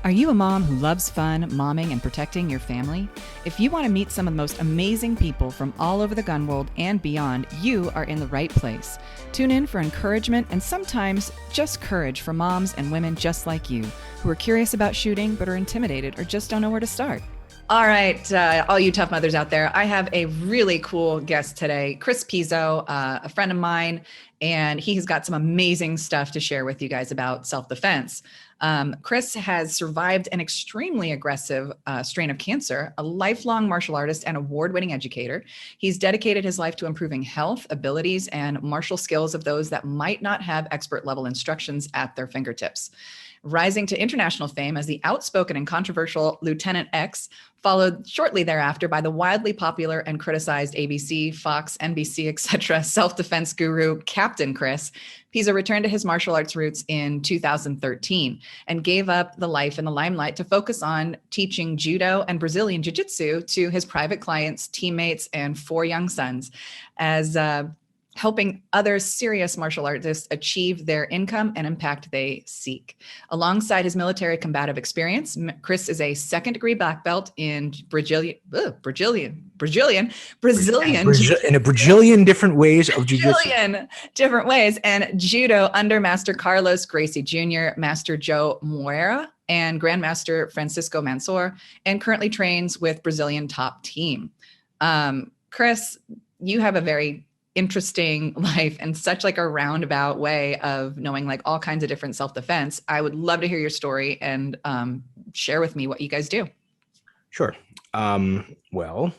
Are you a mom who loves fun, momming, and protecting your family? If you want to meet some of the most amazing people from all over the gun world and beyond, you are in the right place. Tune in for encouragement and sometimes just courage for moms and women just like you, who are curious about shooting but are intimidated or just don't know where to start. All right, all you tough mothers out there, I have a really cool guest today, Chris Pizzo, a friend of mine, and he has got some amazing stuff to share with you guys about self-defense. Chris has survived an extremely aggressive strain of cancer, a lifelong martial artist and award-winning educator. He's dedicated his life to improving health, abilities, and martial skills of those that might not have expert-level instructions at their fingertips. Rising to international fame as the outspoken and controversial Lieutenant X, followed shortly thereafter by the wildly popular and criticized ABC, Fox, NBC, etc. self-defense guru Captain Chris, Pizzo returned to his martial arts roots in 2013 and gave up the life in the limelight to focus on teaching judo and Brazilian Jiu-Jitsu to his private clients, teammates, and 4 young sons, as helping other serious martial artists achieve their income and impact they seek. Alongside his military combative experience, Chris is a second-degree black belt in Brazilian in a Brazilian different ways of jiu-jitsu. Different ways, and judo under Master Carlos Gracie Jr., Master Joe Moreira, and Grandmaster Francisco Mansor, and currently trains with Brazilian top team. Chris, you have a very interesting life and such like a roundabout way of knowing like all kinds of different self-defense. I would love to hear your story and share with me what you guys do. Sure. Well,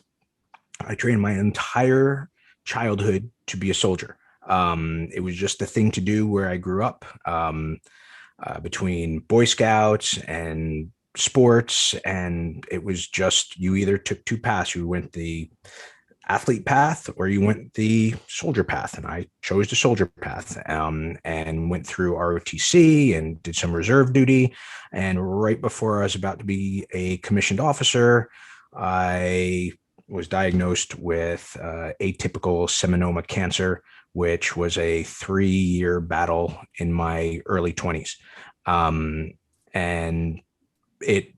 I trained my entire childhood to be a soldier. It was just the thing to do where I grew up, between Boy Scouts and sports. And it was just, you either took 2 paths. You went the athlete path or you went the soldier path, and I chose the soldier path, and went through ROTC and did some reserve duty. And right before I was about to be a commissioned officer, I was diagnosed with atypical seminoma cancer, which was a 3-year battle in my early 20s. And it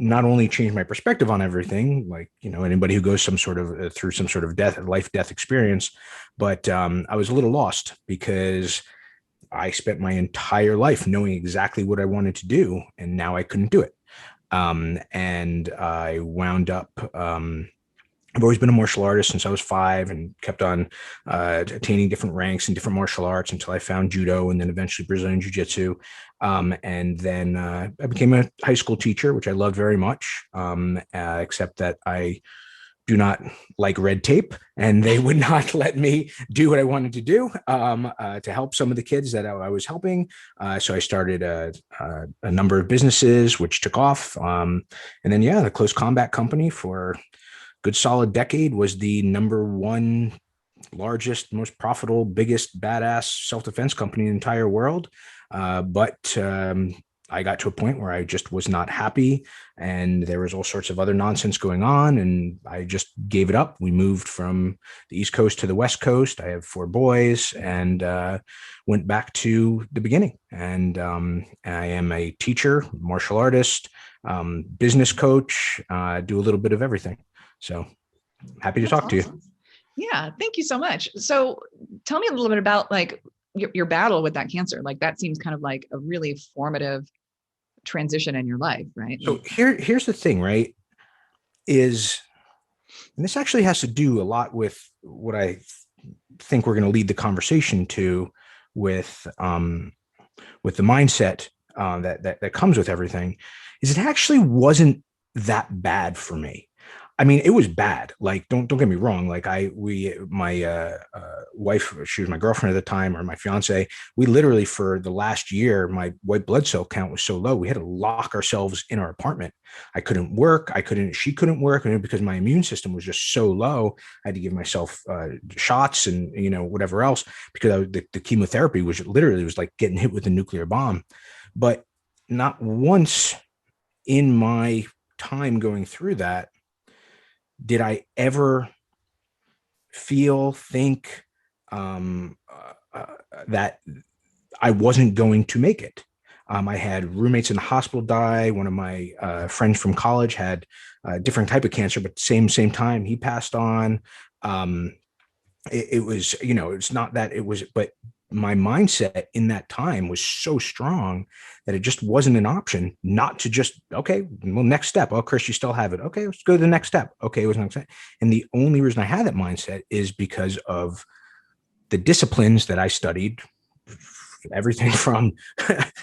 not only changed my perspective on everything, like, you know, anybody who goes through some sort of life-death experience, but I was a little lost because I spent my entire life knowing exactly what I wanted to do, and now I couldn't do it. And I wound up, I've always been a martial artist since I was 5 and kept on attaining different ranks in different martial arts until I found judo and then eventually Brazilian Jiu-Jitsu. And then I became a high school teacher, which I loved very much, except that I do not like red tape, and they would not let me do what I wanted to do to help some of the kids that I was helping. So I started a number of businesses, which took off. And then, the Close Combat Company for good solid decade was the #1 largest, most profitable, biggest badass self-defense company in the entire world. But I got to a point where I just was not happy, and there was all sorts of other nonsense going on, and I just gave it up. We moved from the East Coast to the West Coast. I have 4 boys, and went back to the beginning. And I am a teacher, martial artist, business coach, do a little bit of everything. So happy to talk to you. Yeah, thank you so much. So tell me a little bit about like your battle with that cancer. Like that seems kind of like a really formative transition in your life, right? So here's the thing, right? And this actually has to do a lot with what I think we're going to lead the conversation to with the mindset that comes with everything, is it actually wasn't that bad for me. I mean, it was bad. Like, don't get me wrong. Like my wife, she was my girlfriend at the time, or my fiance. We literally, for the last year, my white blood cell count was so low, we had to lock ourselves in our apartment. I couldn't work. She couldn't work, because my immune system was just so low. I had to give myself shots and, whatever else, because the chemotherapy was like getting hit with a nuclear bomb. But not once in my time going through that did I ever think that I wasn't going to make it. I had roommates in the hospital die. One of my friends from college had a different type of cancer, but same time he passed on. Um, it was, it's not that it was, but my mindset in that time was so strong that it just wasn't an option not to just, okay, well, next step. Oh, Chris, you still have it. Okay, let's go to the next step. Okay, it was next step. And the only reason I had that mindset is because of the disciplines that I studied, everything from,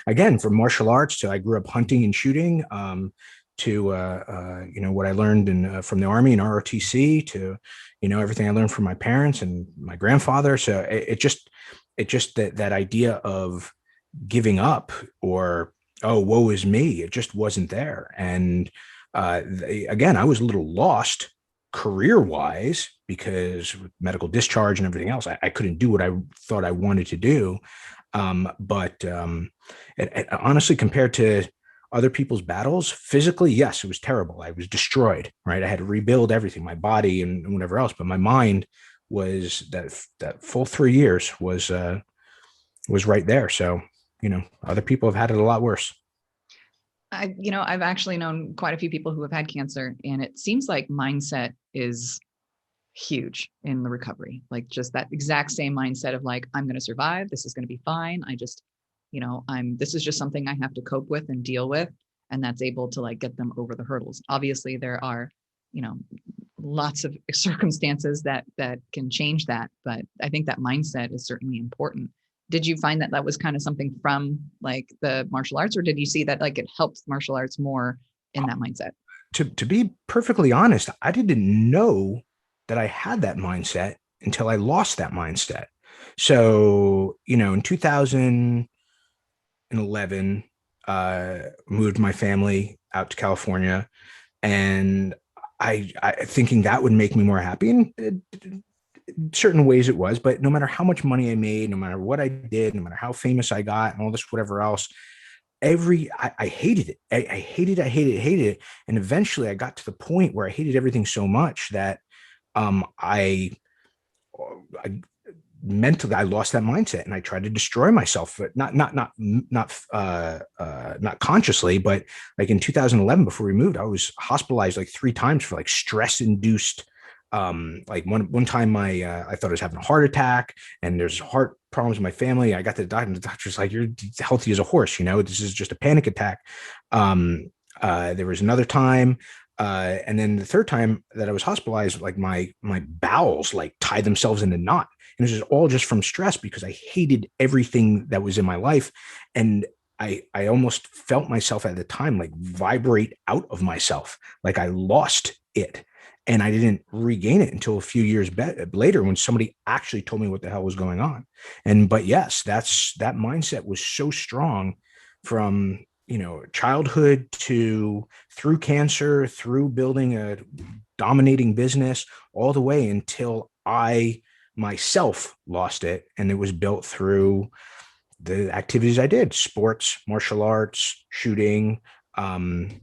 again, from martial arts to I grew up hunting and shooting, to what I learned from the Army and ROTC, to everything I learned from my parents and my grandfather. So it just that idea of giving up or, oh, woe is me, it just wasn't there. And again, I was a little lost career wise because with medical discharge and everything else, I couldn't do what I thought I wanted to do. But it, honestly, compared to other people's battles, physically, yes, it was terrible. I was destroyed, right? I had to rebuild everything, my body and whatever else. But my mind was that full 3 years was right there. So, other people have had it a lot worse. I've actually known quite a few people who have had cancer, and it seems like mindset is huge in the recovery. Like just that exact same mindset of like, I'm going to survive. This is going to be fine. This is just something I have to cope with and deal with. And that's able to like get them over the hurdles. Obviously there are, lots of circumstances that can change that. But I think that mindset is certainly important. Did you find that that was kind of something from like the martial arts, or did you see that like it helps martial arts more in that mindset? To be perfectly honest, I didn't know that I had that mindset until I lost that mindset. So, in 2011, moved my family out to California, and I thinking that would make me more happy. And certain ways it was, but no matter how much money I made, no matter what I did, no matter how famous I got and all this, whatever else, I hated it. I hated it. And eventually I got to the point where I hated everything so much that I mentally I lost that mindset and I tried to destroy myself, but not consciously. But like in 2011, before we moved, I was hospitalized like 3 times for like stress induced. Like one time I thought I was having a heart attack, and there's heart problems in my family. I got to the doctor, and the doctor's like, "You're healthy as a horse, this is just a panic attack." There was another time, and then the third time that I was hospitalized, like my bowels like tied themselves in a knot. And this is all just from stress because I hated everything that was in my life. And I almost felt myself at the time like vibrate out of myself. Like I lost it. And I didn't regain it until a few years later when somebody actually told me what the hell was going on. But yes, that mindset was so strong from, childhood to through cancer, through building a dominating business, all the way until I myself lost it. And it was built through the activities I did: sports, martial arts, shooting, again,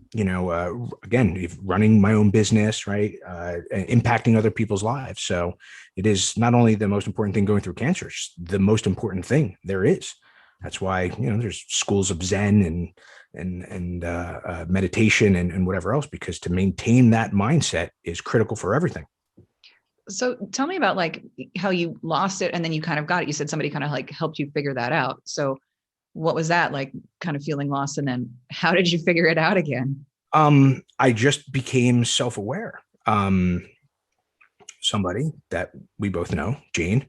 running my own business, right? Impacting other people's lives. So it is not only the most important thing going through cancer, it's the most important thing there is. That's why, there's schools of Zen and meditation and whatever else, because to maintain that mindset is critical for everything. So tell me about like how you lost it and then you kind of got it. You said somebody kind of like helped you figure that out. So what was that like, kind of feeling lost? And then how did you figure it out again? I just became self-aware. Somebody that we both know, Jane,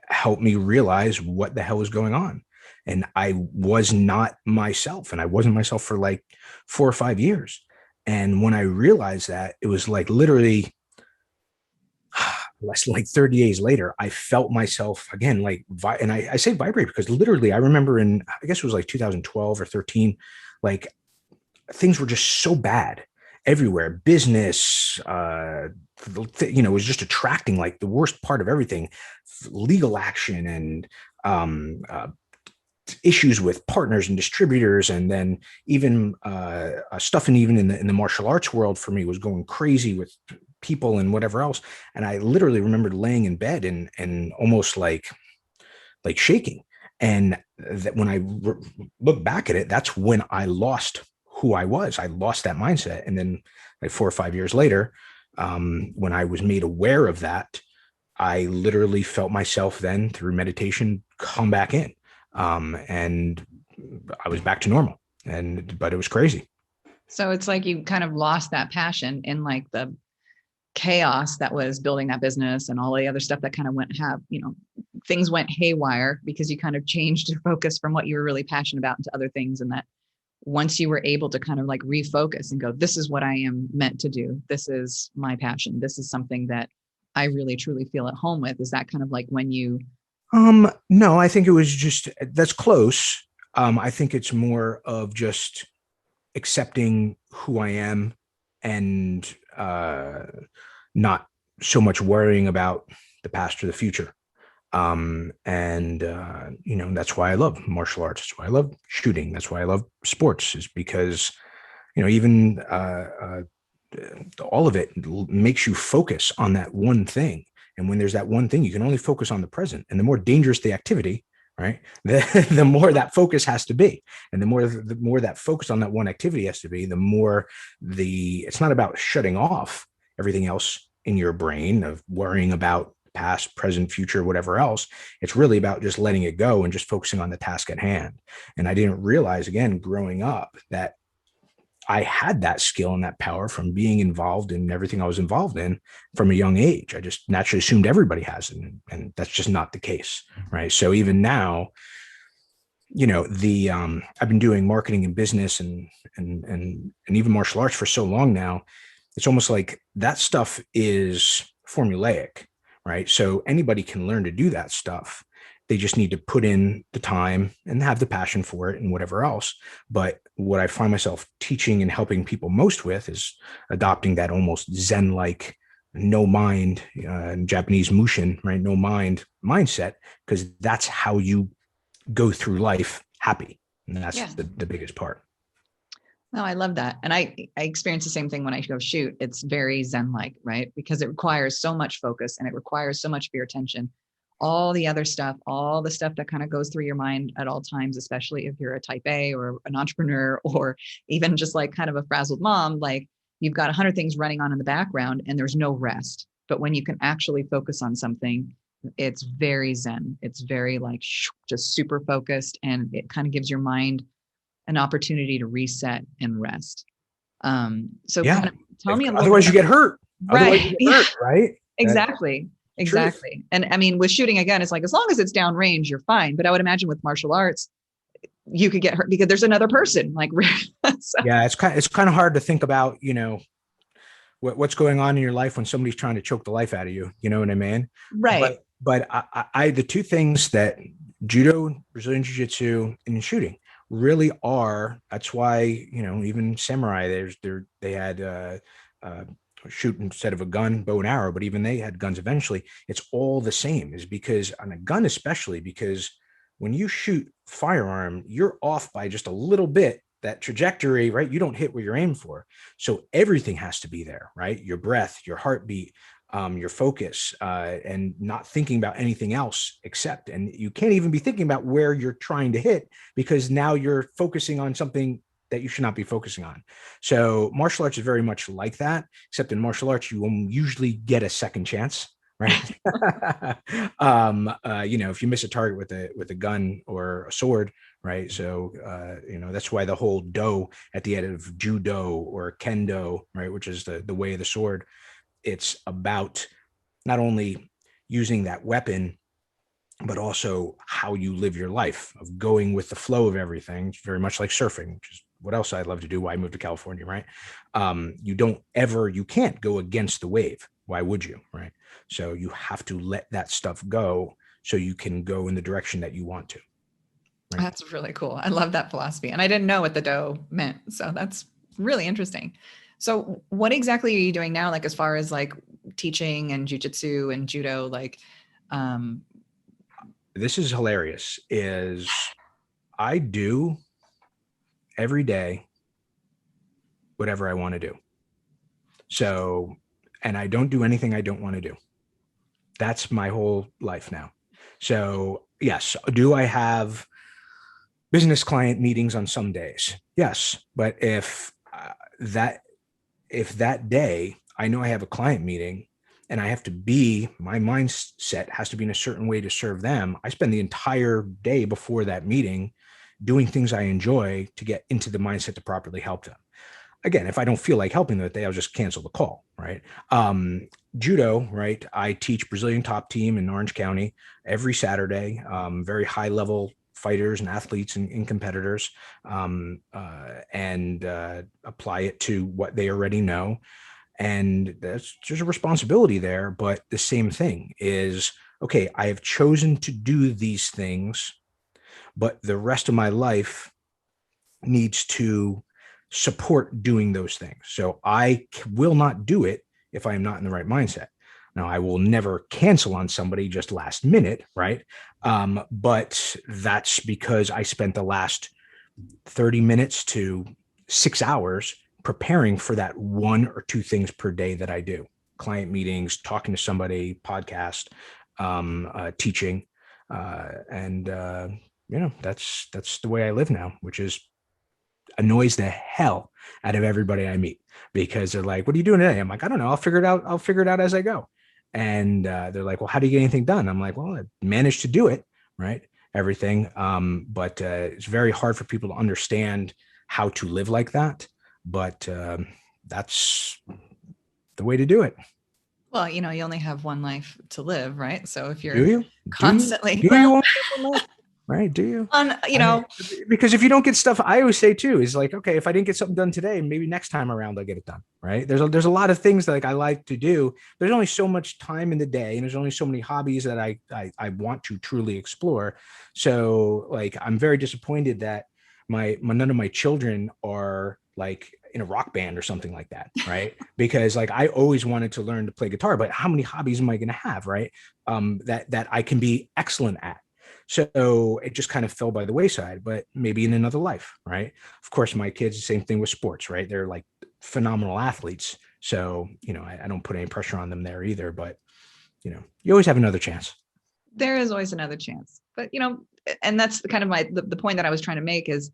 helped me realize what the hell was going on. And I was not myself, and I wasn't myself for like 4 or 5 years. And when I realized that, it was like literally less than like 30 days later, I felt myself again, like, and I say vibrate because literally I remember I guess it was like 2012 or 13, like things were just so bad everywhere. Business, was just attracting like the worst part of everything, legal action and issues with partners and distributors, and then even stuff, and even in the martial arts world for me was going crazy with people and whatever else. And I literally remembered laying in bed and almost like shaking. And that when I look back at it, that's when I lost who I was. I lost that mindset. And then like 4 or 5 years later, when I was made aware of that, I literally felt myself then through meditation come back in. And I was back to normal. But it was crazy. So it's like you kind of lost that passion in like the chaos that was building that business and all the other stuff that kind of things went haywire because you kind of changed your focus from what you were really passionate about into other things. And that once you were able to kind of like refocus and go, this is what I am meant to do. This is my passion. This is something that I really truly feel at home with. Is that kind of like when you? No, I think it was just, that's close. I think it's more of just accepting who I am and not so much worrying about the past or the future. That's why I love martial arts. That's why I love shooting. That's why I love sports, is because, even all of it makes you focus on that one thing. And when there's that one thing, you can only focus on the present. And the more dangerous the activity, right, the more that focus has to be. And the more that focus on that one activity has to be, the more it's not about shutting off everything else in your brain of worrying about past, present, future, whatever else. It's really about just letting it go and just focusing on the task at hand. And I didn't realize, again, growing up, that I had that skill and that power from being involved in everything I was involved in from a young age. I just naturally assumed everybody has it, and that's just not the case, right? So even now, I've been doing marketing and business and even martial arts for so long now. It's almost like that stuff is formulaic, right? So anybody can learn to do that stuff. They just need to put in the time and have the passion for it and whatever else. But what I find myself teaching and helping people most with is adopting that almost Zen-like no mind, in Japanese mushin, right? No mind mindset, because that's how you go through life happy. And that's the biggest part. No, I love that. And I experience the same thing when I go shoot. It's very Zen-like, right? Because it requires so much focus and it requires so much of your attention. All the other stuff, all the stuff that kind of goes through your mind at all times, especially if you're a type A or an entrepreneur, or even just like kind of a frazzled mom, like you've got 100 things running on in the background and there's no rest. But when you can actually focus on something, it's very Zen. It's very like just super focused, and it kind of gives your mind an opportunity to reset and rest. So kind of tell me a little otherwise bit. You get hurt. Right. You get hurt, right? Exactly. Exactly. And I mean, with shooting, again, it's like, as long as it's downrange, you're fine. But I would imagine with martial arts, you could get hurt because there's another person. Like, so. Yeah, it's kind of hard to think about, what's going on in your life when somebody's trying to choke the life out of you. You know what I mean? Right. But I the two things that judo, Brazilian Jiu-Jitsu, and shooting really are. That's why, even samurai, they had shoot instead of a gun, bow and arrow, but even they had guns eventually. It's all the same, is because on a gun, especially because when you shoot firearm, you're off by just a little bit, that trajectory, right? You don't hit where you're aiming for. So everything has to be there, right? Your breath, your heartbeat, your focus, and not thinking about anything else except, and you can't even be thinking about where you're trying to hit, because now you're focusing on something that you should not be focusing on. So martial arts is very much like that, except in martial arts, you usually get a second chance, right? If you miss a target with a gun or a sword, right? So, that's why the whole do at the end of judo or kendo, right, which is the way of the sword, it's about not only using that weapon, but also how you live your life, of going with the flow of everything. It's very much like surfing, which is what else I'd love to do. Why I moved to California, right? You can't go against the wave. Why would you, right? So you have to let that stuff go so you can go in the direction that you want to. Right? That's really cool. I love that philosophy. And I didn't know what the do meant. So that's really interesting. So what exactly are you doing now? Like, as far as like teaching and jiu-jitsu and judo, like, this is hilarious, is I do every day whatever I want to do. So, and I don't do anything I don't want to do. That's my whole life now. So yes, do I have business client meetings on some days? Yes. But that if that day I know I have a client meeting and I have to be, my mindset has to be in a certain way to serve them, I spend the entire day before that meeting doing things I enjoy to get into the mindset to properly help them. Again, if I don't feel like helping that day, I'll just cancel the call, right? Judo, right? I teach Brazilian top team in Orange County every Saturday, very high level fighters and athletes and competitors, and apply it to what they already know. And there's a responsibility there, but the same thing is, okay, I have chosen to do these things, but the rest of my life needs to support doing those things. So I will not do it if I am not in the right mindset. Now, I will never cancel on somebody just last minute, right? But that's because I spent the last 30 minutes to 6 hours preparing for that one or two things per day that I do: client meetings, talking to somebody, podcast, teaching. And that's the way I live now, which is annoys the hell out of everybody I meet, because they're like, "What are you doing today?" I'm like, "I don't know. I'll figure it out. I'll figure it out as I go." And they're like, "Well, how do you get anything done?" I'm like, "Well, I managed to do it, right? Everything." But it's very hard for people to understand how to live like that. But that's the way to do it. Well, you only have one life to live, right? So if Do you're you? constantly, Do you only have one life? Right? Do you? on, I mean, because if you don't get stuff, I always say too, is like, okay, if I didn't get something done today, maybe next time around I'll get it done. Right? There's a lot of things that like I like to do. There's only so much time in the day, and there's only so many hobbies that I want to truly explore. So like, I'm very disappointed that my none of my children are like in a rock band or something like that, right? Because like I always wanted to learn to play guitar, but how many hobbies am I going to have, right? That I can be excellent at. So it just kind of fell by the wayside, but maybe in another life, right? Of course, my kids, the same thing with sports, right? They're like phenomenal athletes. So, I don't put any pressure on them there either, but, you always have another chance. there is always another chance. But, and that's kind of the point that I was trying to make is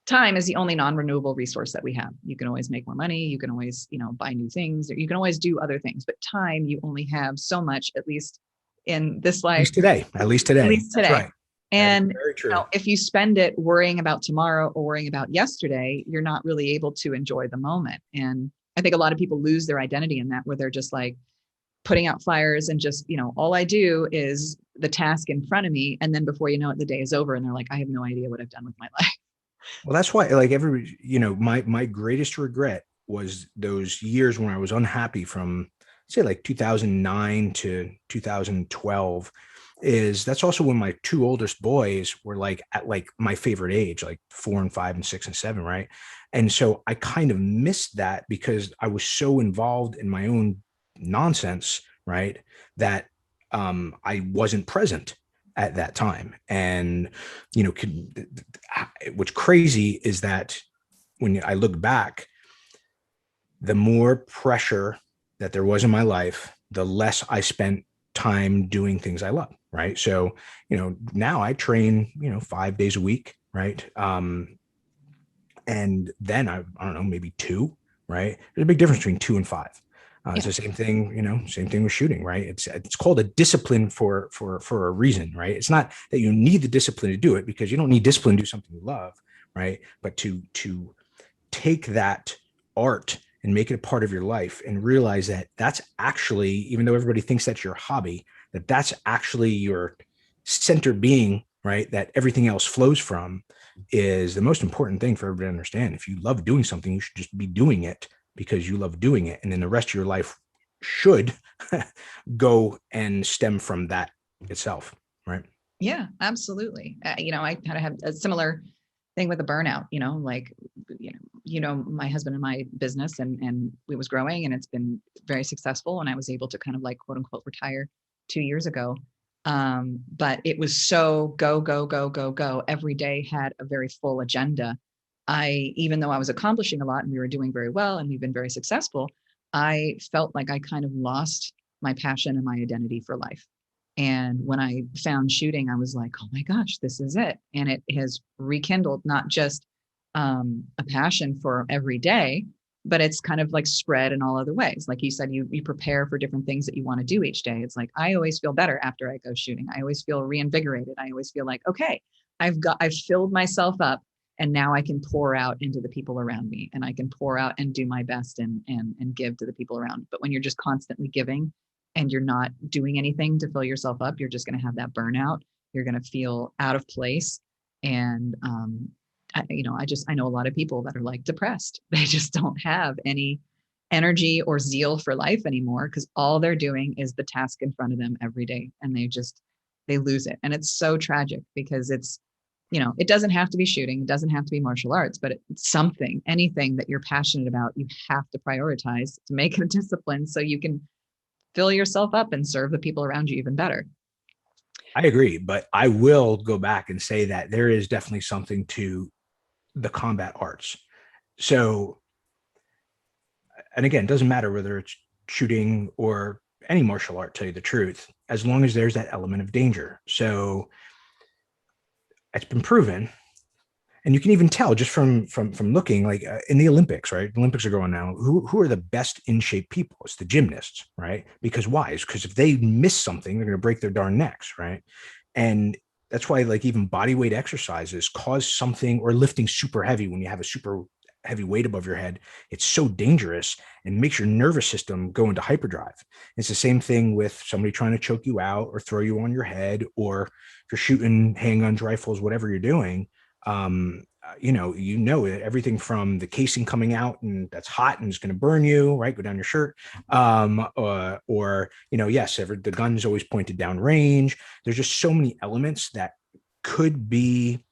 time is the only non-renewable resource that we have. You can always make more money. You can always, buy new things, or you can always do other things, but time, you only have so much, at least in this At life, least today, at least today. at least That's today. right. That is And very true. if you spend it worrying about tomorrow or worrying about yesterday, you're not really able to enjoy the moment. And I think a lot of people lose their identity in that, where they're just like putting out fires and just, all I do is the task in front of me. And then before you know it, the day is over. And they're like, I have no idea what I've done with my life. Well, that's why, like my greatest regret was those years when I was unhappy from, say, like 2009 to 2012. Is that's also when my two oldest boys were like at like my favorite age, like 4 and 5 and 6 and 7, right? And so I kind of missed that because I was so involved in my own nonsense, right? That I wasn't present at that time. And what's crazy is that when I look back, the more pressure that there was in my life, the less I spent time doing things I love. Right. So, now I train, 5 days a week. Right. And then I don't know, maybe two. Right. There's a big difference between 2 and 5. It's the same thing, same thing with shooting, right? It's called a discipline for a reason, right? It's not that you need the discipline to do it, because you don't need discipline to do something you love, right? But to take that art and make it a part of your life and realize that that's actually, even though everybody thinks that's your hobby, that's actually your center being, right? That everything else flows from, is the most important thing for everybody to understand. If you love doing something, you should just be doing it because you love doing it. And then the rest of your life should go and stem from that itself. Right. Yeah, absolutely. I kind of have a similar thing with a burnout, like, my husband and my business, and it was growing and it's been very successful. And I was able to kind of like, quote unquote, retire 2 years ago. But it was so go, go, go, go, go. Every day had a very full agenda. Even though I was accomplishing a lot and we were doing very well and we've been very successful, I felt like I kind of lost my passion and my identity for life. And when I found shooting, I was like, oh my gosh, this is it. And it has rekindled not just a passion for every day, but it's kind of like spread in all other ways. Like you said, you prepare for different things that you want to do each day. It's like, I always feel better after I go shooting. I always feel reinvigorated. I always feel like, okay, I've filled myself up, and now I can pour out into the people around me, and I can pour out and do my best and give to the people around. But when you're just constantly giving and you're not doing anything to fill yourself up, you're just going to have that burnout. You're going to feel out of place. And, I know a lot of people that are like depressed. They just don't have any energy or zeal for life anymore, because all they're doing is the task in front of them every day. And they lose it. And it's so tragic, because it's, it doesn't have to be shooting. It doesn't have to be martial arts, but it's something, anything that you're passionate about, you have to prioritize to make it a discipline so you can fill yourself up and serve the people around you even better. I agree, but I will go back and say that there is definitely something to the combat arts. So, and again, it doesn't matter whether it's shooting or any martial art, tell you the truth, as long as there's that element of danger. So it's been proven, and you can even tell just from looking, like in the Olympics, right? The Olympics are going now. Who are the best in shape people? It's the gymnasts, right? Because why? It's because if they miss something, they're going to break their darn necks, right? And that's why, like, even body weight exercises cause something, or lifting super heavy when you have a super heavy weight above your head. It's so dangerous and makes your nervous system go into hyperdrive. It's the same thing with somebody trying to choke you out or throw you on your head, or if you're shooting handguns, rifles, whatever you're doing. Everything from the casing coming out and that's hot and is going to burn you, right? Go down your shirt. The gun's always pointed down range. There's just so many elements that could be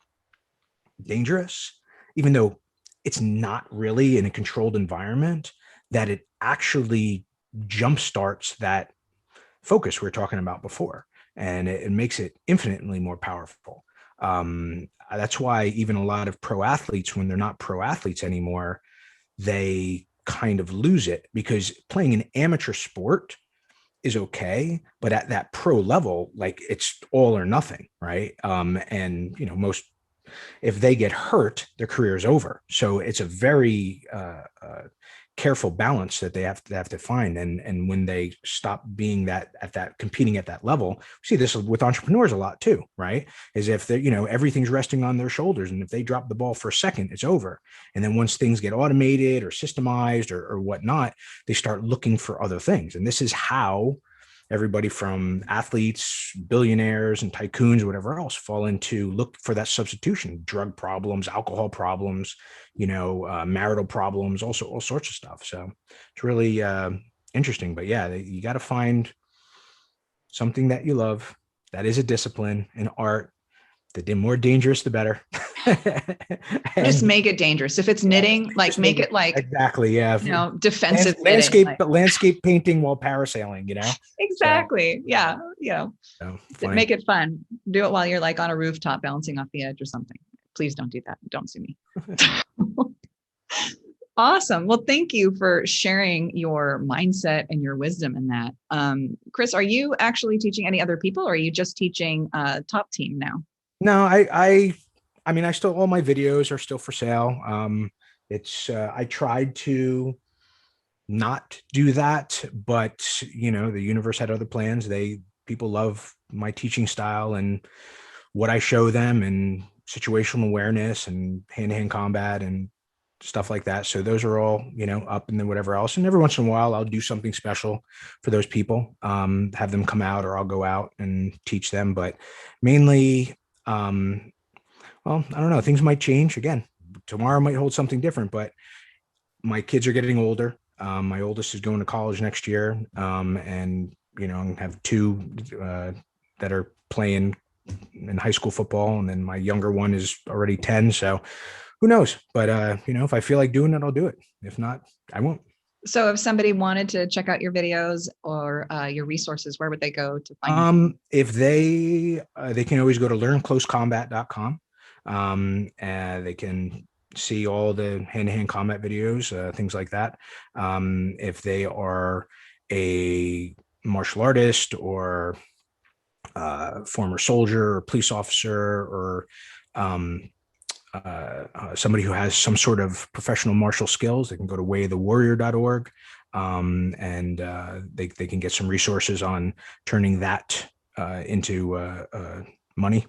dangerous, even though it's not really in a controlled environment, that it actually jumpstarts that focus we were talking about before. And it makes it infinitely more powerful. That's why even a lot of pro athletes, when they're not pro athletes anymore, they kind of lose it, because playing an amateur sport is okay, but at that pro level, like, it's all or nothing, right? Most, if they get hurt, their career is over. So it's a very careful balance that they have to find. And when they stop being competing at that level, we see this with entrepreneurs a lot too, right? Is if they, everything's resting on their shoulders, and if they drop the ball for a second, it's over. And then once things get automated or systemized or whatnot, they start looking for other things. And this is how everybody from athletes, billionaires, and tycoons, whatever else, fall into look for that substitution: drug problems, alcohol problems, marital problems, also all sorts of stuff. So it's really interesting. But yeah, you got to find something that you love. That is a discipline, an art. The more dangerous, the better. Just make it dangerous. If it's knitting, make it like, exactly, yeah, defensive landscape painting while parasailing. Exactly, so, yeah. So make it fun. Do it while you're like on a rooftop bouncing off the edge or something. Please don't do that. Don't sue me. Awesome. Well, thank you for sharing your mindset and your wisdom in that. Chris, are you actually teaching any other people, or are you just teaching Top Team now? No, I mean, all my videos are still for sale. I tried to not do that, but the universe had other plans. People love my teaching style and what I show them, and situational awareness and hand-to-hand combat and stuff like that. So those are all, up, and then whatever else. And every once in a while, I'll do something special for those people, have them come out, or I'll go out and teach them. But mainly, well, I don't know. Things might change again. Tomorrow might hold something different, but my kids are getting older. My oldest is going to college next year. And, have two that are playing in high school football. And then my younger one is already 10. So who knows? But, if I feel like doing it, I'll do it. If not, I won't. So if somebody wanted to check out your videos or your resources, where would they go to find you? If they can always go to learnclosecombat.com. They can see all the hand-to-hand combat videos, things like that. If they are a martial artist or former soldier or police officer or somebody who has some sort of professional martial skills, they can go to wayofthewarrior.org, and they can get some resources on turning that into money,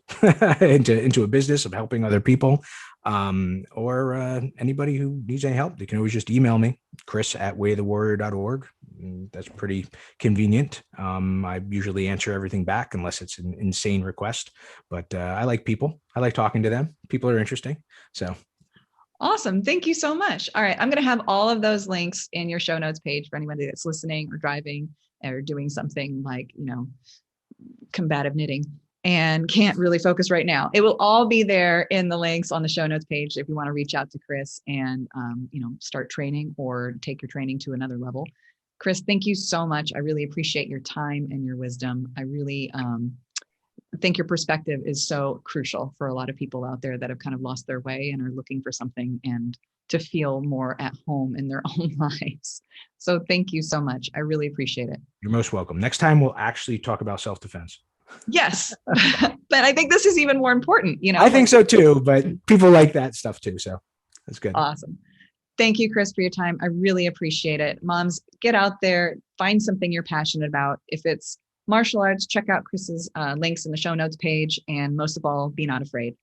into a business of helping other people, or anybody who needs any help. They can always just email me, chris@wayofthewarrior.org. That's pretty convenient. I usually answer everything back unless it's an insane request, but I like people. I like talking to them. People are interesting. So awesome. Thank you so much. All right. I'm going to have all of those links in your show notes page for anybody that's listening or driving or doing something like, combative knitting and can't really focus right now. It will all be there in the links on the show notes page if you want to reach out to Chris and, start training or take your training to another level. Chris, thank you so much. I really appreciate your time and your wisdom. I really think your perspective is so crucial for a lot of people out there that have kind of lost their way and are looking for something and to feel more at home in their own lives. So thank you so much. I really appreciate it. You're most welcome. Next time we'll actually talk about self-defense. Yes. But I think this is even more important. I think so too, but people like that stuff too. So that's good. Awesome. Thank you, Chris, for your time. I really appreciate it. Moms, get out there, find something you're passionate about. If it's martial arts, check out Chris's links in the show notes page. And most of all, be not afraid.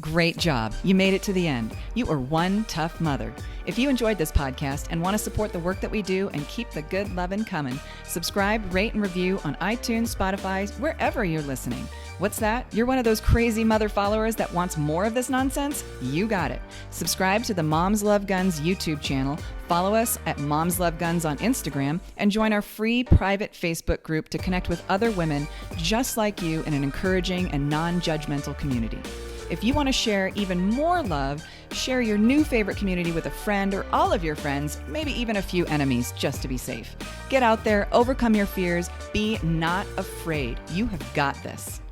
Great job. You made it to the end. You are one tough mother. If you enjoyed this podcast and want to support the work that we do and keep the good lovin' coming, subscribe, rate, and review on iTunes, Spotify, wherever you're listening. What's that? You're one of those crazy mother followers that wants more of this nonsense? You got it. Subscribe to the Moms Love Guns YouTube channel, follow us at Moms Love Guns on Instagram, and join our free private Facebook group to connect with other women just like you in an encouraging and non-judgmental community. If you want to share even more love, share your new favorite community with a friend or all of your friends, maybe even a few enemies, just to be safe. Get out there, overcome your fears, be not afraid. You have got this.